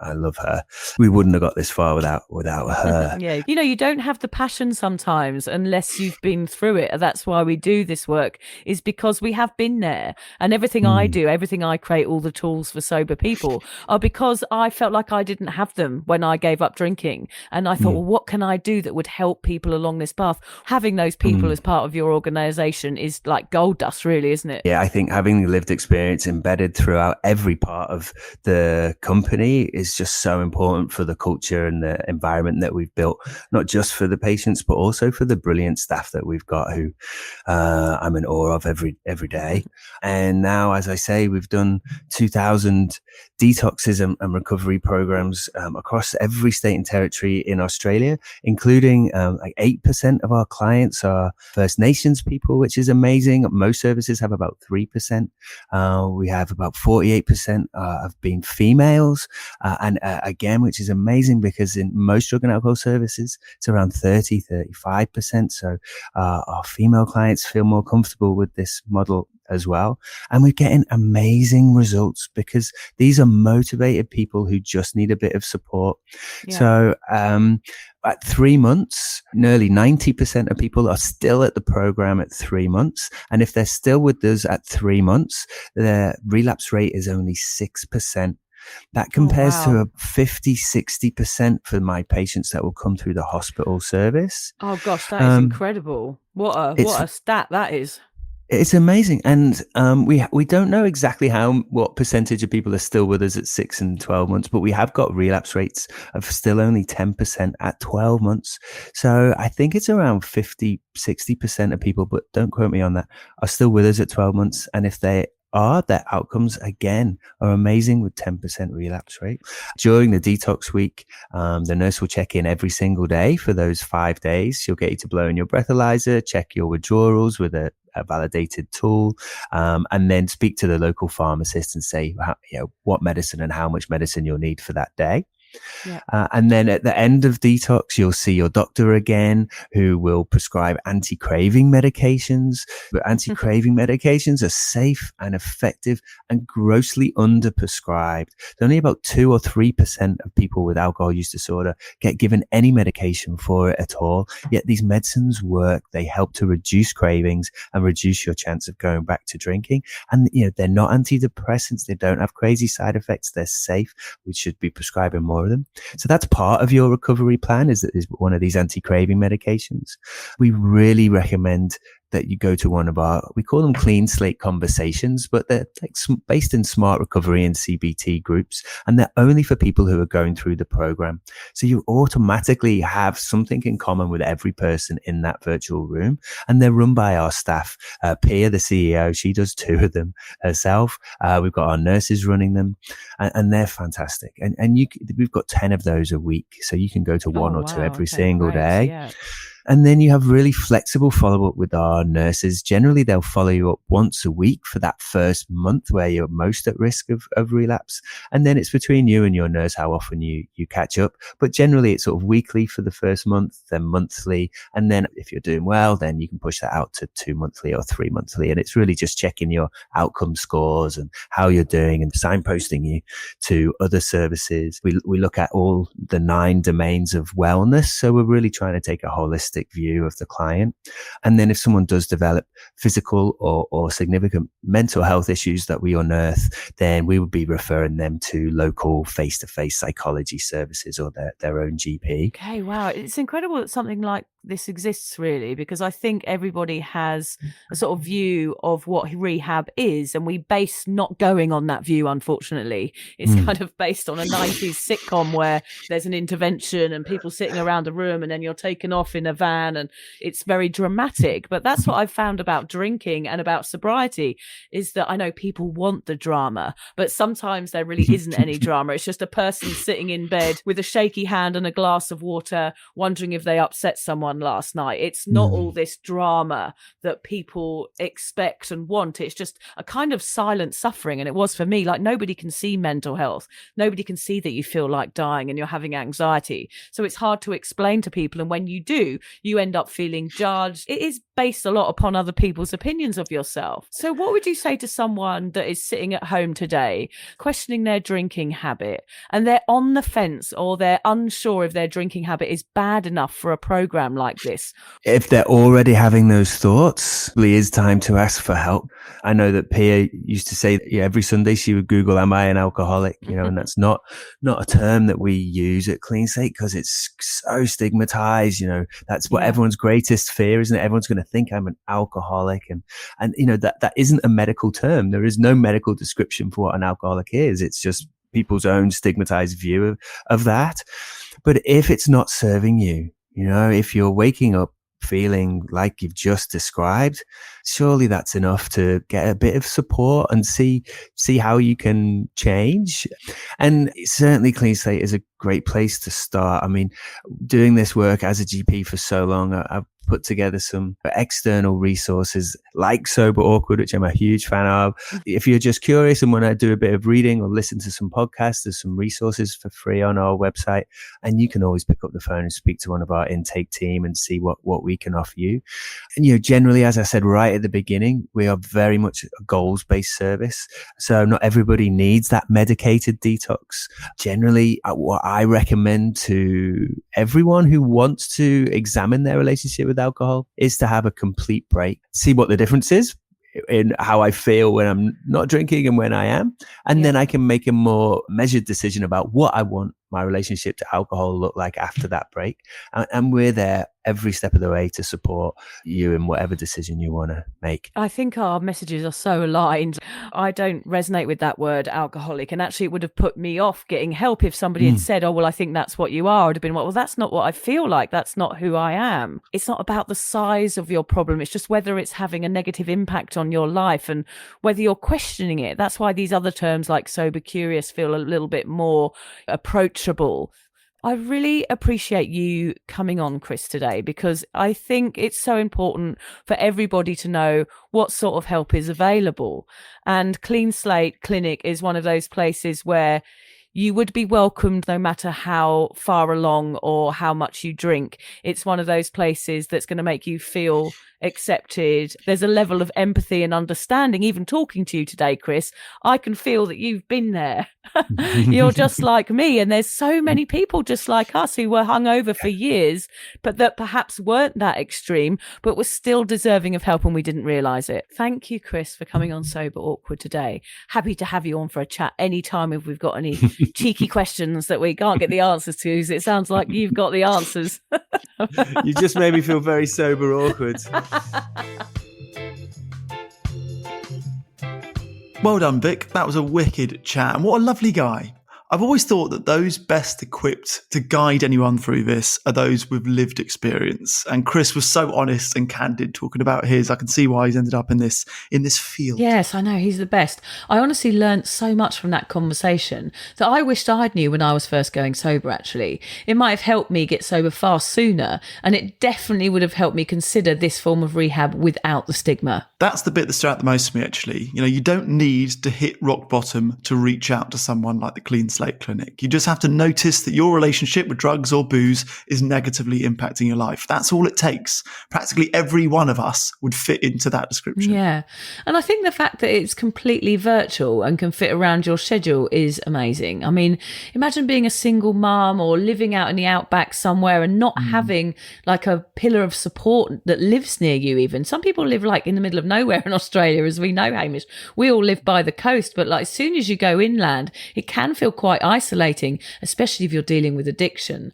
I love her. We wouldn't have got this far without her. Yeah, you don't have the passion sometimes unless you've been through it. That's why we do this work, is because we have been there. And everything I do, everything I create, all the tools for sober people, are because I felt like I didn't have them when I gave up drinking. And I thought, well, what can I do that would help people along this path? Having those people as part of your organisation is like gold dust, really, isn't it? Yeah, I think having lived experience embedded throughout every part of the company is just so important for the culture and the environment that we've built, not just for the patients, but also for the brilliant staff that we've got, who I'm in awe of every day. And now, as I say, we've done 2,000 detoxes and recovery programs across every state and territory in Australia, including like 8% of our clients are First Nations people, which is amazing. Most services have about 3%. We have about 48% have been females. And again, which is amazing, because in most drug and alcohol services, it's around 35%. So our female clients feel more comfortable with this model as well. And we're getting amazing results because these are motivated people who just need a bit of support. Yeah. So at 3 months, nearly 90% of people are still at the program at 3 months. And if they're still with us at 3 months, their relapse rate is only 6%. That compares to a 50-60% for my patients that will come through the hospital service. Oh gosh, that is incredible. What a stat that is. It's amazing. And we don't know exactly what percentage of people are still with us at 6 and 12 months, but we have got relapse rates of still only 10% at 12 months. So I think it's around 50-60% of people, but don't quote me on that, are still with us at 12 months. And if they are, their outcomes again are amazing with 10% relapse rate. During the detox week, the nurse will check in every single day for those 5 days. She'll get you to blow in your breathalyzer, check your withdrawals with a validated tool, and then speak to the local pharmacist and say what medicine and how much medicine you'll need for that day. Yeah. And then at the end of detox, you'll see your doctor again, who will prescribe anti-craving medications. But anti-craving medications are safe and effective and grossly underprescribed. Only about 2 or 3% of people with alcohol use disorder get given any medication for it at all. Yet these medicines work. They help to reduce cravings and reduce your chance of going back to drinking. And they're not antidepressants. They don't have crazy side effects. They're safe. We should be prescribing more of them. So that's part of your recovery plan, is one of these anti-craving medications. We really recommend that you go to one of we call them Clean Slate conversations, but they're based in smart recovery and CBT groups, and they're only for people who are going through the program. So you automatically have something in common with every person in that virtual room, and they're run by our staff. Pia, the CEO, she does 2 of them herself. We've got our nurses running them, and they're fantastic. And we've got 10 of those a week, so you can go to one or two every single day. Yeah. And then you have really flexible follow-up with our nurses. Generally, they'll follow you up once a week for that first month where you're most at risk of relapse. And then it's between you and your nurse how often you catch up. But generally, it's sort of weekly for the first month, then monthly. And then if you're doing well, then you can push that out to 2 monthly or 3 monthly. And it's really just checking your outcome scores and how you're doing and signposting you to other services. We look at all the 9 domains of wellness. So we're really trying to take a holistic view of the client. And then if someone does develop physical or significant mental health issues that we unearth, then we would be referring them to local face-to-face psychology services or their own GP. Okay, wow. It's incredible that something like this exists, really, because I think everybody has a sort of view of what rehab is, and we base not going on that view, unfortunately. It's kind of based on a 90s sitcom where there's an intervention and people sitting around a room and then you're taken off in a van, and it's very dramatic. But that's what I've found about drinking and about sobriety, is that I know people want the drama, but sometimes there really isn't any drama. It's just a person sitting in bed with a shaky hand and a glass of water, wondering if they upset someone last night. It's not all this drama that people expect and want. It's just a kind of silent suffering. And it was for me. Like, nobody can see mental health. Nobody can see that you feel like dying and you're having anxiety. So it's hard to explain to people. And when you do, you end up feeling judged. It is based a lot upon other people's opinions of yourself. So what would you say to someone that is sitting at home today, questioning their drinking habit, and they're on the fence, or they're unsure if their drinking habit is bad enough for a program like this? If they're already having those thoughts, it is time to ask for help. I know that Pia used to say that every Sunday she would Google, "Am I an alcoholic?" And that's not a term that we use at Clean Slate because it's so stigmatized. That's what everyone's greatest fear, isn't it? Everyone's going to think I'm an alcoholic, and that isn't a medical term. There is no medical description for what an alcoholic is. It's just people's own stigmatized view of that. But if it's not serving you, if you're waking up feeling like you've just described, surely that's enough to get a bit of support and see how you can change. And certainly Clean Slate is a great place to start. I mean, doing this work as a GP for so long, I've put together some external resources like Sober Awkward, which I'm a huge fan of. If you're just curious and want to do a bit of reading or listen to some podcasts, there's some resources for free on our website, and you can always pick up the phone and speak to one of our intake team and see what we can offer you. And generally, as I said right at the beginning, we are very much a goals-based service, so not everybody needs that medicated detox. Generally, what I recommend to everyone who wants to examine their relationship with alcohol is to have a complete break, see what the difference is in how I feel when I'm not drinking and when I am, and then I can make a more measured decision about what I want my relationship to alcohol look like after that break? And we're there every step of the way to support you in whatever decision you want to make. I think our messages are so aligned. I don't resonate with that word alcoholic, and actually it would have put me off getting help if somebody had said, oh, well, I think that's what you are. I'd have been, well, that's not what I feel like. That's not who I am. It's not about the size of your problem. It's just whether it's having a negative impact on your life and whether you're questioning it. That's why these other terms like sober curious feel a little bit more approachable. I really appreciate you coming on, Chris, today, because I think it's so important for everybody to know what sort of help is available. And Clean Slate Clinic is one of those places where you would be welcomed no matter how far along or how much you drink. It's one of those places that's going to make you feel accepted. There's a level of empathy and understanding. Even talking to you today, Chris, I can feel that you've been there. You're just like me. And there's so many people just like us who were hungover for years, but that perhaps weren't that extreme, but were still deserving of help and we didn't realize it. Thank you, Chris, for coming on Sober Awkward today. Happy to have you on for a chat anytime if we've got any cheeky questions that we can't get the answers to. It sounds like you've got the answers. You just made me feel very sober awkward. Well done, Vic. That was a wicked chat. And what a lovely guy. I've always thought that those best equipped to guide anyone through this are those with lived experience. And Chris was so honest and candid talking about his. I can see why he's ended up in this field. Yes, I know. He's the best. I honestly learnt so much from that conversation that I wished I'd knew when I was first going sober, actually. It might have helped me get sober far sooner, and it definitely would have helped me consider this form of rehab without the stigma. That's the bit that stood out the most for me, actually. You know, you don't need to hit rock bottom to reach out to someone like the Clean Slate Clinic. You just have to notice that your relationship with drugs or booze is negatively impacting your life. That's all it takes. Practically every one of us would fit into that description. Yeah. And I think the fact that it's completely virtual and can fit around your schedule is amazing. I mean, imagine being a single mum or living out in the outback somewhere and not having like a pillar of support that lives near you even. Some people live like in the middle of nowhere in Australia, as we know, Hamish. We all live by the coast, but like as soon as you go inland, it can feel quite isolating, especially if you're dealing with addiction.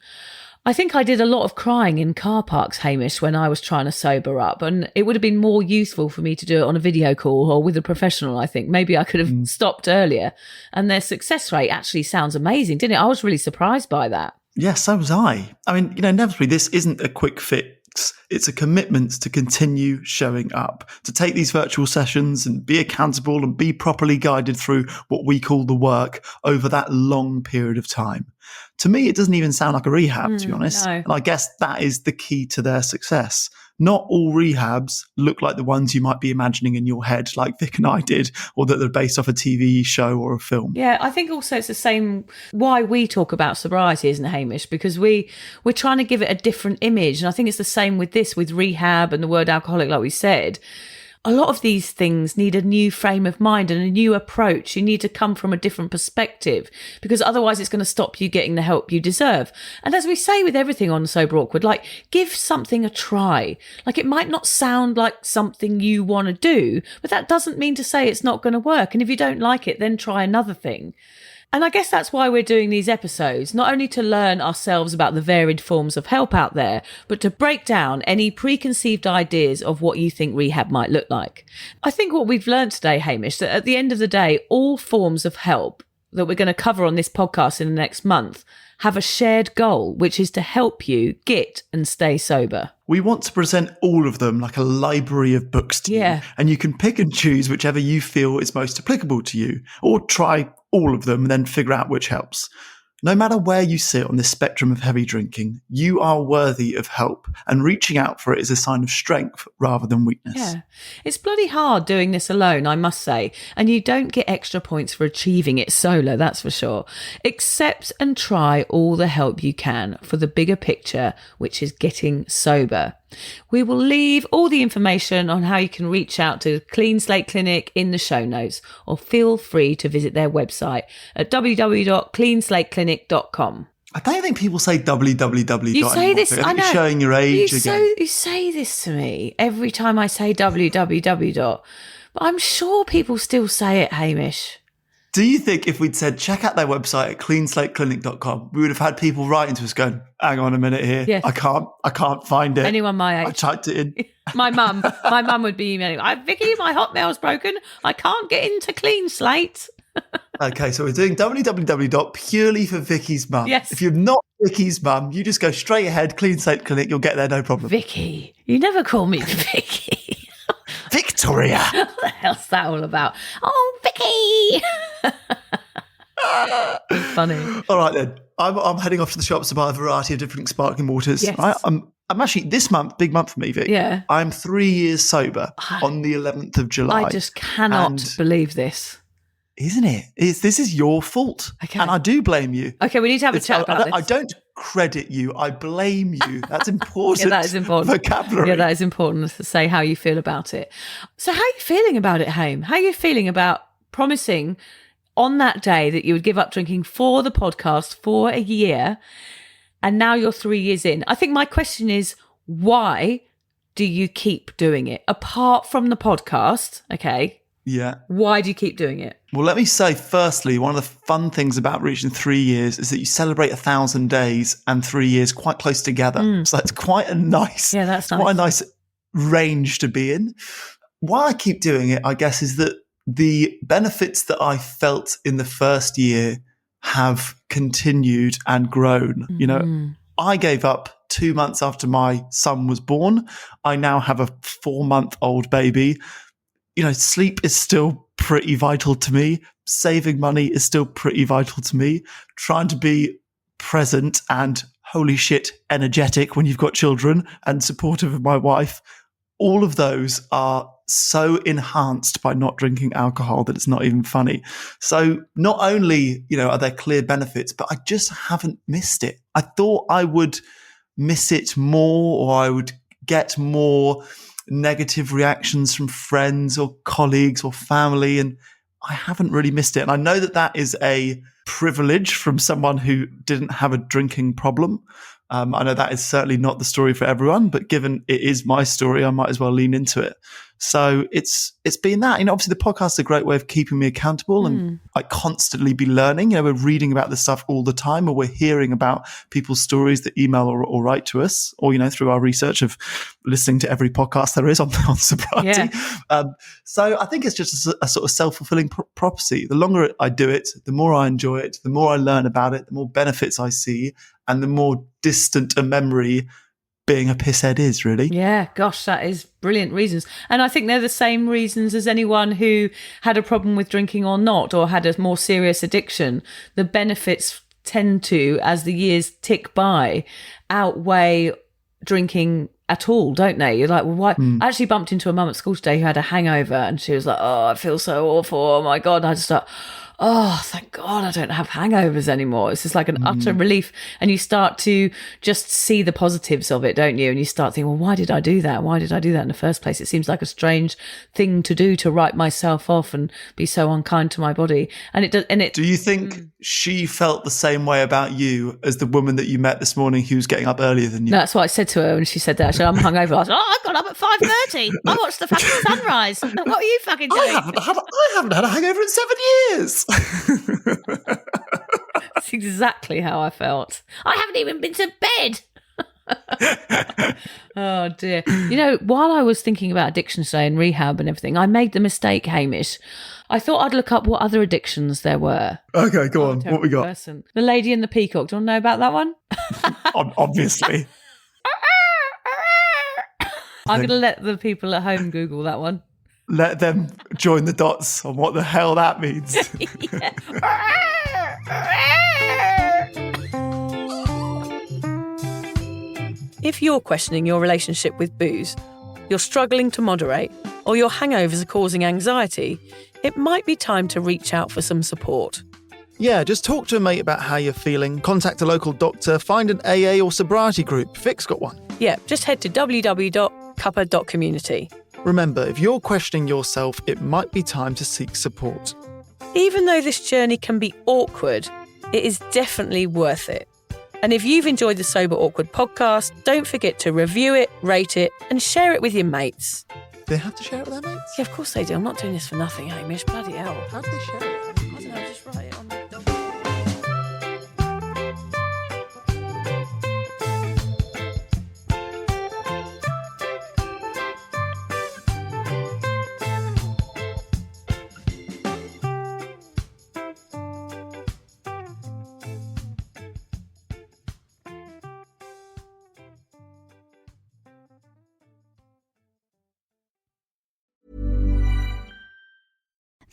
I think I did a lot of crying in car parks, Hamish, when I was trying to sober up, and it would have been more useful for me to do it on a video call or with a professional, I think. Maybe I could have stopped earlier. And their success rate actually sounds amazing, didn't it? I was really surprised by that. Yes, so was I. I mean, you know, inevitably, this isn't a quick fix. It's a commitment to continue showing up, to take these virtual sessions and be accountable and be properly guided through what we call the work over that long period of time. To me, it doesn't even sound like a rehab, to be honest. No. And I guess that is the key to their success. Not all rehabs look like the ones you might be imagining in your head, like Vic and I did, or that they're based off a TV show or a film. Yeah, I think also it's the same why we talk about sobriety, isn't it, Hamish? Because we're trying to give it a different image. And I think it's the same with this, with rehab and the word alcoholic, like we said. A lot of these things need a new frame of mind and a new approach. You need to come from a different perspective because otherwise it's going to stop you getting the help you deserve. And as we say with everything on Sober Awkward, like give something a try. Like it might not sound like something you want to do, but that doesn't mean to say it's not going to work. And if you don't like it, then try another thing. And I guess that's why we're doing these episodes, not only to learn ourselves about the varied forms of help out there, but to break down any preconceived ideas of what you think rehab might look like. I think what we've learned today, Hamish, that at the end of the day, all forms of help that we're going to cover on this podcast in the next month have a shared goal, which is to help you get and stay sober. We want to present all of them like a library of books to you, and you can pick and choose whichever you feel is most applicable to you, or try all of them and then figure out which helps. No matter where you sit on this spectrum of heavy drinking, you are worthy of help, and reaching out for it is a sign of strength rather than weakness. Yeah, it's bloody hard doing this alone, I must say, and you don't get extra points for achieving it solo, that's for sure. Accept and try all the help you can for the bigger picture, which is getting sober. We will leave all the information on how you can reach out to Clean Slate Clinic in the show notes, or feel free to visit their website at www.cleanslateclinic.com. I don't think people say www. You say this, I know. You're showing your age again. You say this to me every time I say www. But I'm sure people still say it, Hamish. Do you think if we'd said, check out their website at cleanslateclinic.com, we would have had people writing to us going, hang on a minute here. Yes. I can't find it. Anyone my age. I typed it in. My mum would be emailing, Vicky, my Hotmail's broken. I can't get into Clean Slate. Okay, so we're doing www.purely for Vicky's mum. Yes. If you're not Vicky's mum, you just go straight ahead, Clean Slate Clinic, you'll get there, no problem. Vicky. You never call me Vicky. Victoria. What the hell's that all about? Oh, Vicky. Funny. All right, then. I'm heading off to the shops to buy a variety of different sparkling waters. Yes. I'm actually, this month, big month for me, Vic. Yeah. I'm 3 years sober on the 11th of July. I just cannot believe this. Isn't it? This is your fault. Okay. And I do blame you. Okay, we need to have a chat about this. I don't credit you. I blame you. That's important. Yeah, that is important. Vocabulary. Yeah, that is important to say how you feel about it. So how are you feeling about it, Home? How are you feeling about promising on that day that you would give up drinking for the podcast for a year, and now you're 3 years in? I think my question is, why do you keep doing it? Apart from the podcast, okay? Yeah. Why do you keep doing it? Well, let me say, firstly, one of the fun things about reaching 3 years is that you celebrate 1,000 days and 3 years quite close together. So that's quite a nice, quite a nice range to be in. Why I keep doing it, I guess, is that the benefits that I felt in the first year have continued and grown. You know, I gave up 2 months after my son was born. I now have a 4-month-old baby. You know, sleep is still pretty vital to me. Saving money is still pretty vital to me. Trying to be present and, holy shit, energetic when you've got children and supportive of my wife. All of those are so enhanced by not drinking alcohol that it's not even funny. So not only, you know, are there clear benefits, but I just haven't missed it. I thought I would miss it more, or I would get more negative reactions from friends or colleagues or family, and I haven't really missed it. And I know that that is a privilege from someone who didn't have a drinking problem. I know that is certainly not the story for everyone, but given it is my story, I might as well lean into it. So it's been that. You know, obviously the podcast is a great way of keeping me accountable and I constantly be learning. You know, we're reading about this stuff all the time, or we're hearing about people's stories that email or write to us, or, you know, through our research of listening to every podcast there is on sobriety. Yeah. So I think it's just a sort of self-fulfilling prophecy. The longer I do it, the more I enjoy it, the more I learn about it, the more benefits I see, and the more distant a memory being a pisshead is, really. Yeah, gosh, that is brilliant reasons. And I think they're the same reasons as anyone who had a problem with drinking or not, or had a more serious addiction. The benefits tend to, as the years tick by, outweigh drinking at all, don't they? You're like, well, why? I actually bumped into a mum at school today who had a hangover, and she was like, oh, I feel so awful. Oh my God. And I just thought, oh, thank God I don't have hangovers anymore. It's just like an utter relief. And you start to just see the positives of it, don't you? And you start thinking, well, why did I do that? Why did I do that in the first place? It seems like a strange thing to do, to write myself off and be so unkind to my body. And it does. And it. Do you think she felt the same way about you as the woman that you met this morning who's getting up earlier than you? No, that's what I said to her when she said that. She said, I'm hungover. I said, I got up at 5:30. I watched the fucking sunrise. What are you fucking doing? I haven't had a hangover in 7 years. That's exactly how I felt. I haven't even been to bed. Oh dear. You know, while I was thinking about addiction today and rehab and everything, I made the mistake, Hamish. I thought I'd look up what other addictions there were. Okay, go on. What we got? Person. The Lady and the Peacock. Do you want to know about that one? Obviously. I'm going to let the people at home Google that one. Let them join the dots on what the hell that means. If you're questioning your relationship with booze, you're struggling to moderate, or your hangovers are causing anxiety, it might be time to reach out for some support. Yeah, just talk to a mate about how you're feeling, contact a local doctor, find an AA or sobriety group. Vic's got one. Yeah, just head to www.cuppa.community. Remember, if you're questioning yourself, it might be time to seek support. Even though this journey can be awkward, it is definitely worth it. And if you've enjoyed the Sober Awkward podcast, don't forget to review it, rate it, and share it with your mates. They have to share it with their mates? Yeah, of course they do. I'm not doing this for nothing, Hamish. Bloody hell. How do they share it? I don't know.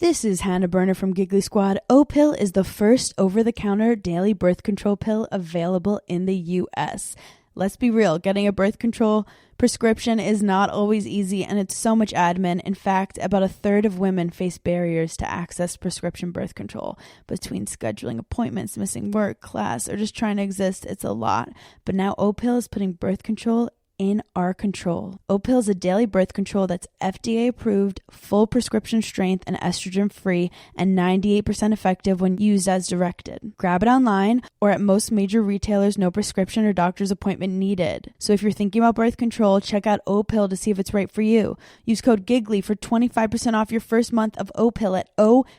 This is Hannah Berner from Giggly Squad. O-Pill is the first over-the-counter daily birth control pill available in the U.S. Let's be real, getting a birth control prescription is not always easy, and it's so much admin. In fact, about a third of women face barriers to access prescription birth control. Between scheduling appointments, missing work, class, or just trying to exist, it's a lot. But now O-Pill is putting birth control in our control. O-Pill is a daily birth control that's FDA approved, full prescription strength, and estrogen free, and 98% effective when used as directed. Grab it online or at most major retailers, no prescription or doctor's appointment needed. So if you're thinking about birth control, check out O-Pill to see if it's right for you. Use code GIGGLY for 25% off your first month of O-Pill at OPILL.com.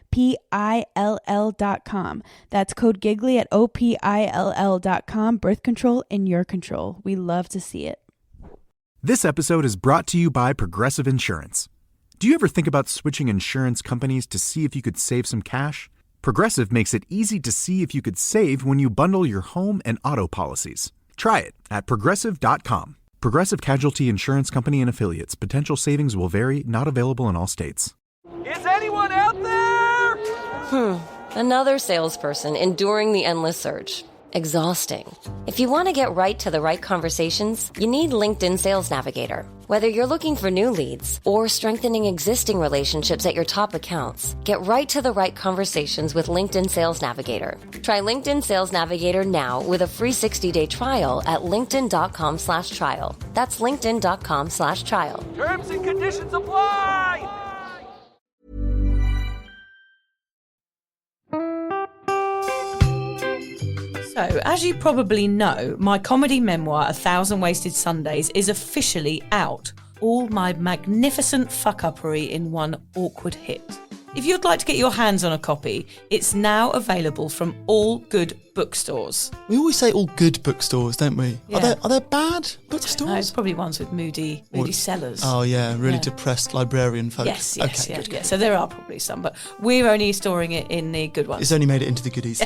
That's code GIGGLY at OPILL.com. Birth control in your control. We love to see it. This episode is brought to you by Progressive Insurance. Do you ever think about switching insurance companies to see if you could save some cash? Progressive makes it easy to see if you could save when you bundle your home and auto policies. Try it at Progressive.com. Progressive Casualty Insurance Company and Affiliates. Potential savings will vary, not available in all states. Is anyone out there? Another salesperson enduring the endless search. Exhausting. If you want to get right to the right conversations, you need LinkedIn Sales Navigator. Whether you're looking for new leads or strengthening existing relationships at your top accounts, get right to the right conversations with LinkedIn Sales Navigator. Try LinkedIn Sales Navigator now with a free 60-day trial at linkedin.com/trial. That's linkedin.com/trial. Terms and conditions apply! So, as you probably know, my comedy memoir, 1,000 Wasted Sundays, is officially out. All my magnificent fuck-uppery in one awkward hit. If you'd like to get your hands on a copy, it's now available from all good bookstores. We always say all good bookstores, don't we? Yeah. Are there bad bookstores? No, it's probably ones with moody sellers. Oh, yeah, really depressed librarian folk. Yes, okay, good. So there are probably some, but we're only storing it in the good ones. It's only made it into the goodies.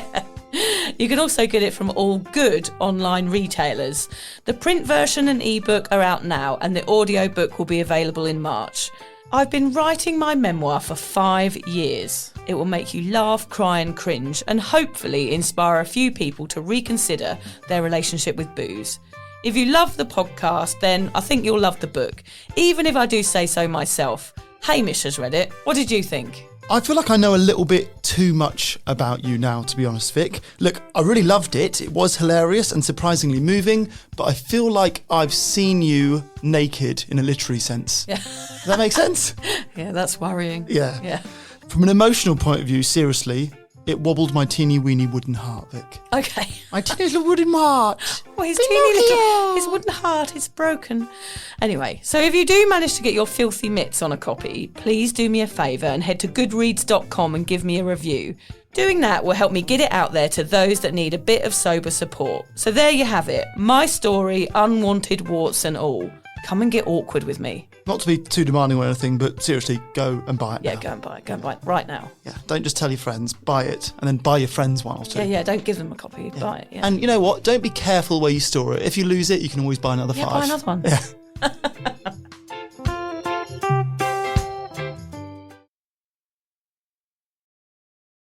You can also get it from all good online retailers. The print version and ebook are out now, and the audiobook will be available in March. I've been writing my memoir for 5 years. It will make you laugh, cry and cringe, and hopefully inspire a few people to reconsider their relationship with booze. If you love the podcast, then I think you'll love the book, even if I do say so myself. Hamish has read it. What did you think? I feel like I know a little bit too much about you now, to be honest, Vic. Look, I really loved it. It was hilarious and surprisingly moving, but I feel like I've seen you naked in a literary sense. Yeah. Does that make sense? Yeah, that's worrying. Yeah. From an emotional point of view, seriously, it wobbled my teeny weeny wooden heart, Vic. Okay. My teeny little wooden heart. Well, his wooden heart is broken. Anyway, so if you do manage to get your filthy mitts on a copy, please do me a favour and head to goodreads.com and give me a review. Doing that will help me get it out there to those that need a bit of sober support. So there you have it. My story, unwanted warts and all. Come and get awkward with me. Not to be too demanding or anything, but seriously, go and buy it now. Yeah, go and buy it. Go and buy it right now. Yeah, don't just tell your friends, buy it, and then buy your friends one or two. Yeah, don't give them a copy, buy it. Yeah. And you know what? Don't be careful where you store it. If you lose it, you can always buy another 5. Yeah, buy another one. Yeah.